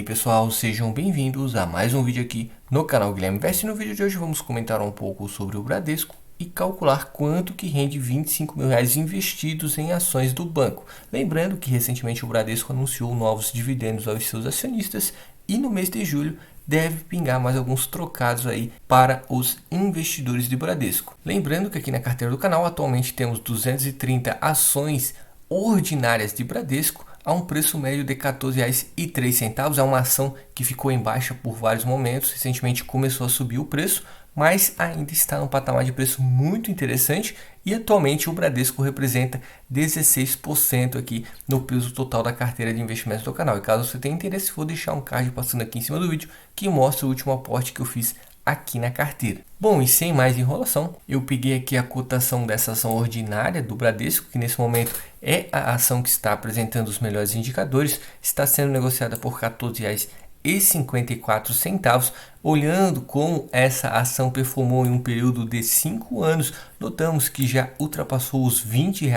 pessoal, sejam bem-vindos a mais um vídeo aqui no canal Guilherme Invest. No vídeo de hoje vamos comentar um pouco sobre o Bradesco e calcular quanto que rende R$ 25.000 investidos em ações do banco. Lembrando que recentemente o Bradesco anunciou novos dividendos aos seus acionistas e no mês de julho deve pingar mais alguns trocados aí para os investidores de Bradesco. Lembrando que aqui na carteira do canal atualmente temos 230 ações ordinárias de Bradesco a um preço médio de R$ 14,03. É uma ação que ficou em baixa por vários momentos, recentemente começou a subir o preço, mas ainda está num patamar de preço muito interessante e atualmente o Bradesco representa 16% aqui no peso total da carteira de investimentos do canal. E caso você tenha interesse, vou deixar um card passando aqui em cima do vídeo que mostra o último aporte que eu fiz aqui na carteira. Bom, e sem mais enrolação, eu peguei aqui a cotação dessa ação ordinária do Bradesco, que nesse momento é a ação que está apresentando os melhores indicadores, está sendo negociada por R$ 14,54. Olhando como essa ação performou em um período de 5 anos, notamos que já ultrapassou os R$ 20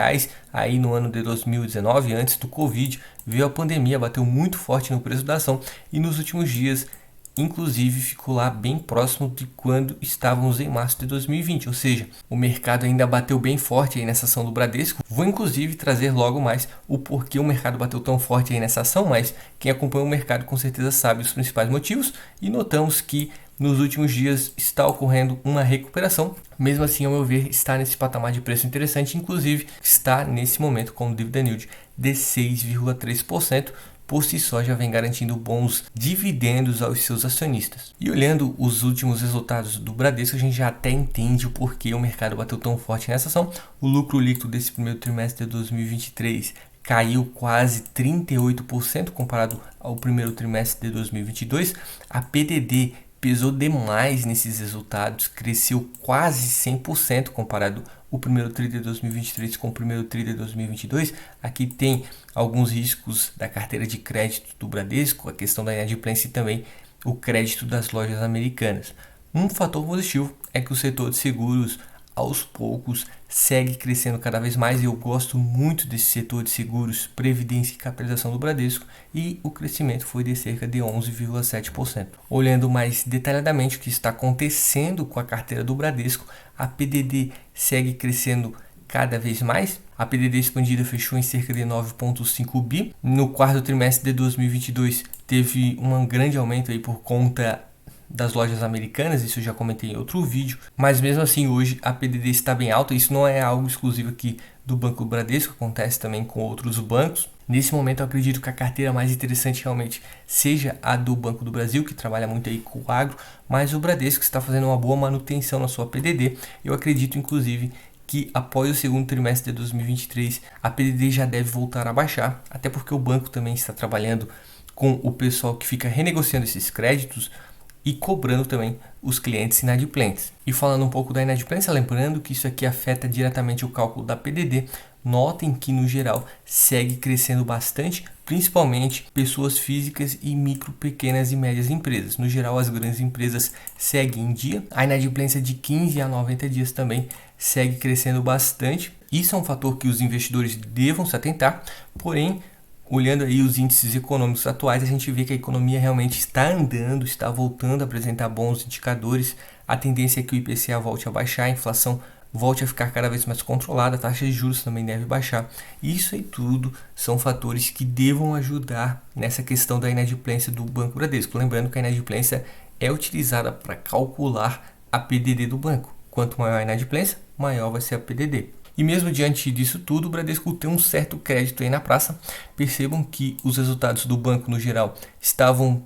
aí no ano de 2019, antes do Covid, veio a pandemia, bateu muito forte no preço da ação e nos últimos dias inclusive ficou lá bem próximo de quando estávamos em março de 2020, ou seja, o mercado ainda bateu bem forte aí nessa ação do Bradesco. Vou inclusive trazer logo mais o porquê o mercado bateu tão forte aí nessa ação, mas quem acompanha o mercado com certeza sabe os principais motivos e notamos que nos últimos dias está ocorrendo uma recuperação. Mesmo assim, ao meu ver, está nesse patamar de preço interessante, inclusive está nesse momento com um dividend yield de 6,3%. Por si só já vem garantindo bons dividendos aos seus acionistas. E olhando os últimos resultados do Bradesco, a gente já até entende o porquê o mercado bateu tão forte nessa ação. O lucro líquido desse primeiro trimestre de 2023 caiu quase 38% comparado ao primeiro trimestre de 2022. A PDD pesou demais nesses resultados, cresceu quase 100% comparado o primeiro TRI de 2023 com o primeiro TRI de 2022. Aqui tem alguns riscos da carteira de crédito do Bradesco, a questão da inadimplência e também o crédito das lojas americanas. Um fator positivo é que o setor de seguros aos poucos segue crescendo cada vez mais. Eu gosto muito desse setor de seguros, previdência e capitalização do Bradesco e o crescimento foi de cerca de 11,7%. Olhando mais detalhadamente o que está acontecendo com a carteira do Bradesco, a PDD segue crescendo cada vez mais. A PDD expandida fechou em cerca de 9,5 bi. No quarto trimestre de 2022 teve um grande aumento aí por conta das lojas americanas, isso eu já comentei em outro vídeo, mas mesmo assim hoje a PDD está bem alta. Isso não é algo exclusivo aqui do Banco Bradesco, acontece também com outros bancos. Nesse momento eu acredito que a carteira mais interessante realmente seja a do Banco do Brasil, que trabalha muito aí com o agro, mas o Bradesco está fazendo uma boa manutenção na sua PDD. Eu acredito inclusive que após o segundo trimestre de 2023 a PDD já deve voltar a baixar, até porque o banco também está trabalhando com o pessoal que fica renegociando esses créditos e cobrando também os clientes inadimplentes. E falando um pouco da inadimplência, lembrando que isso aqui afeta diretamente o cálculo da PDD, notem que no geral segue crescendo bastante, principalmente pessoas físicas e micro, pequenas e médias empresas. No geral as grandes empresas seguem em dia, a inadimplência de 15 a 90 dias também segue crescendo bastante. Isso é um fator que os investidores devam se atentar, porém olhando aí os índices econômicos atuais, a gente vê que a economia realmente está andando, está voltando a apresentar bons indicadores. A tendência é que o IPCA volte a baixar, a inflação volte a ficar cada vez mais controlada, a taxa de juros também deve baixar. Isso aí tudo são fatores que devam ajudar nessa questão da inadimplência do Banco Bradesco. Lembrando que a inadimplência é utilizada para calcular a PDD do banco. Quanto maior a inadimplência, maior vai ser a PDD. E mesmo diante disso tudo, o Bradesco tem um certo crédito aí na praça. Percebam que os resultados do banco no geral estavam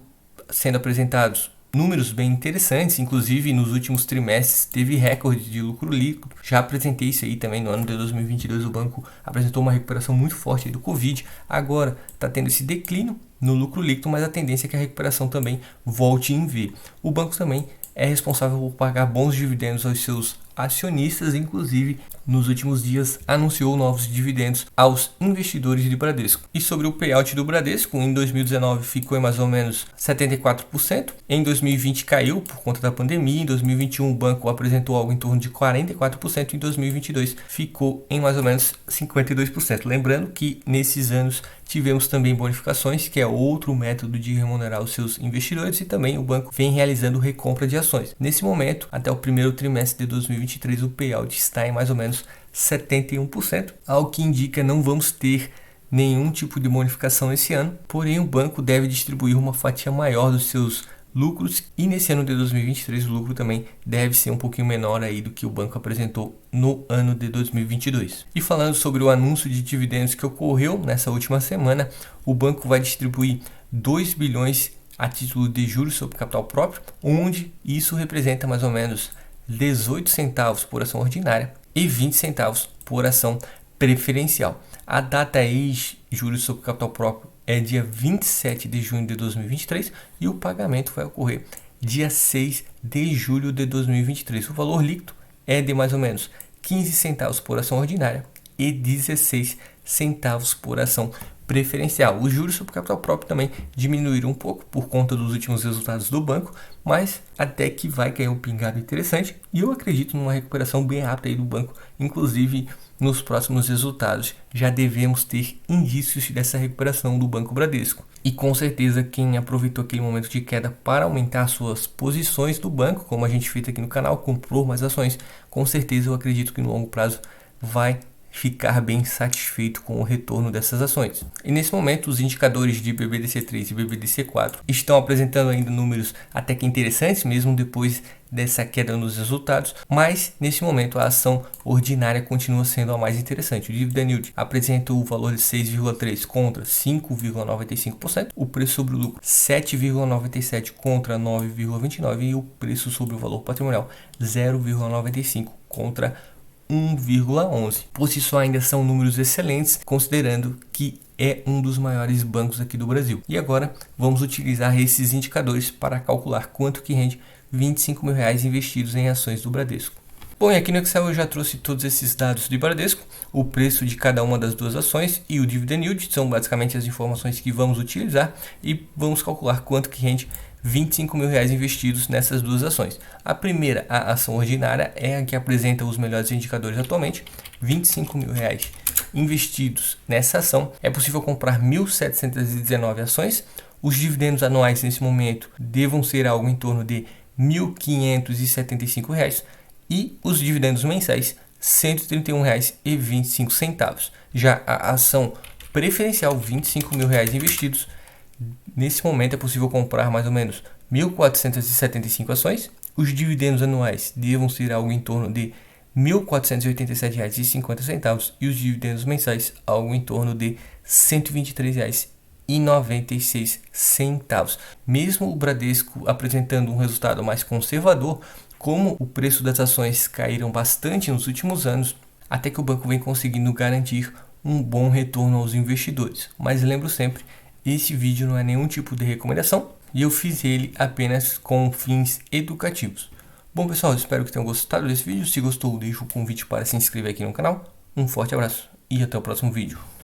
sendo apresentados números bem interessantes, inclusive nos últimos trimestres teve recorde de lucro líquido. Já apresentei isso aí também no ano de 2022, o banco apresentou uma recuperação muito forte do Covid. Agora está tendo esse declínio no lucro líquido, mas a tendência é que a recuperação também volte em V. O banco também é responsável por pagar bons dividendos aos seus acionistas, inclusive nos últimos dias anunciou novos dividendos aos investidores de Bradesco. E sobre o payout do Bradesco, em 2019 ficou em mais ou menos 74%, em 2020 caiu por conta da pandemia, em 2021 o banco apresentou algo em torno de 44%, em 2022 ficou em mais ou menos 52%. Lembrando que nesses anos tivemos também bonificações, que é outro método de remunerar os seus investidores, e também o banco vem realizando recompra de ações. Nesse momento, até o primeiro trimestre de 2023, o payout está em mais ou menos 71%, algo que indica não vamos ter nenhum tipo de bonificação esse ano, porém o banco deve distribuir uma fatia maior dos seus lucros, e nesse ano de 2023 o lucro também deve ser um pouquinho menor aí do que o banco apresentou no ano de 2022. E falando sobre o anúncio de dividendos que ocorreu nessa última semana, o banco vai distribuir 2 bilhões a título de juros sobre capital próprio, onde isso representa mais ou menos 18 centavos por ação ordinária e 20 centavos por ação preferencial. A data ex-juros sobre capital próprio é dia 27 de junho de 2023 e o pagamento vai ocorrer dia 6 de julho de 2023. O valor líquido é de mais ou menos 15 centavos por ação ordinária e 16 centavos por ação preferencial. Os juros sobre capital próprio também diminuíram um pouco por conta dos últimos resultados do banco, mas até que vai cair um pingado interessante e eu acredito numa recuperação bem rápida aí do banco. Inclusive nos próximos resultados já devemos ter indícios dessa recuperação do Banco Bradesco. E com certeza quem aproveitou aquele momento de queda para aumentar suas posições do banco, como a gente fez aqui no canal, comprou mais ações, com certeza eu acredito que no longo prazo vai ficar bem satisfeito com o retorno dessas ações. E nesse momento os indicadores de BBDC3 e BBDC4 estão apresentando ainda números até que interessantes, mesmo depois dessa queda nos resultados, mas nesse momento a ação ordinária continua sendo a mais interessante. O dividend yield apresenta o valor de 6,3 contra 5,95%, o preço sobre o lucro 7,97 contra 9,29 e o preço sobre o valor patrimonial 0,95 contra 1,11. Por si só ainda são números excelentes, considerando que é um dos maiores bancos aqui do Brasil. E agora vamos utilizar esses indicadores para calcular quanto que rende R$25 mil investidos em ações do Bradesco. Bom, e aqui no Excel eu já trouxe todos esses dados de Bradesco, o preço de cada uma das duas ações e o dividend yield, são basicamente as informações que vamos utilizar e vamos calcular quanto que rende R$25 mil investidos nessas duas ações. A primeira, a ação ordinária, é a que apresenta os melhores indicadores atualmente, R$25 mil investidos nessa ação. É possível comprar 1.719 ações. Os dividendos anuais nesse momento devam ser algo em torno de R$1.575 e os dividendos mensais R$131,25. Já a ação preferencial, R$25 mil investidos. Nesse momento é possível comprar mais ou menos 1.475 ações. Os dividendos anuais devam ser algo em torno de R$1.487,50 e os dividendos mensais algo em torno de R$123,96. Mesmo o Bradesco apresentando um resultado mais conservador, como o preço das ações caíram bastante nos últimos anos, até que o banco vem conseguindo garantir um bom retorno aos investidores. Mas lembro sempre, este vídeo não é nenhum tipo de recomendação e eu fiz ele apenas com fins educativos. Bom pessoal, espero que tenham gostado desse vídeo. Se gostou, deixa o convite para se inscrever aqui no canal. Um forte abraço e até o próximo vídeo.